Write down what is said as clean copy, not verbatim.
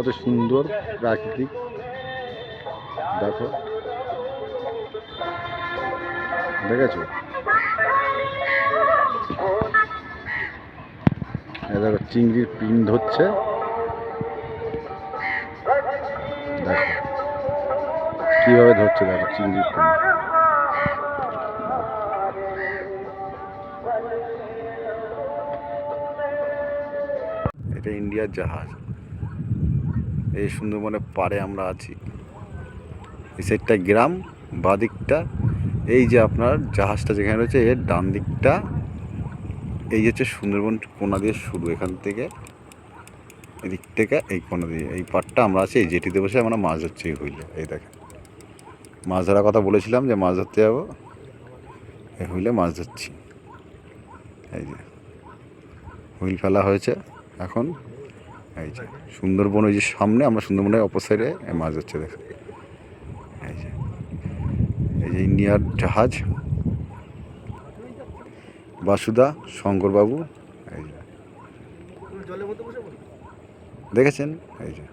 কত সুন্দর প্রাকৃতিক, দেখো দেখেছো? দেখো চিংড়ির পিন ধরছে, দেখো কিভাবে ধরছে, দেখো চিংড়ির পিন। এটা ইন্ডিয়ার জাহাজ। এই সুন্দরবনের পাড়ে আমরা আছি। এই সাইডটা গ্রাম, বাঁ দিকটা এই যে আপনার জাহাজটা যেখানে রয়েছে এর ডান দিকটা এই হচ্ছে সুন্দরবন কোনা দিয়ে শুরু। এখান থেকে এদিক থেকে এই কোনা দিয়ে এই পাড়টা আমরা আছি। এই জেটিতে বসে আমরা মাছ ধরছি। এই হুইলে, এই দেখেন মাছ ধরার কথা বলেছিলাম যে মাছ ধরতে যাবো, এই হুইলে মাছ ধরছি। এই যে হুইল ফেলা হয়েছে এখন। এই যে সুন্দরবন ওই যে সামনে, আমরা সুন্দরবনের অপর সাইডে মাছ ধরছে দেখেন। এই যে ইন্ডিয়ার জাহাজ বাসুদা শঙ্করবাবু, এই যে দেখেছেন, এই যে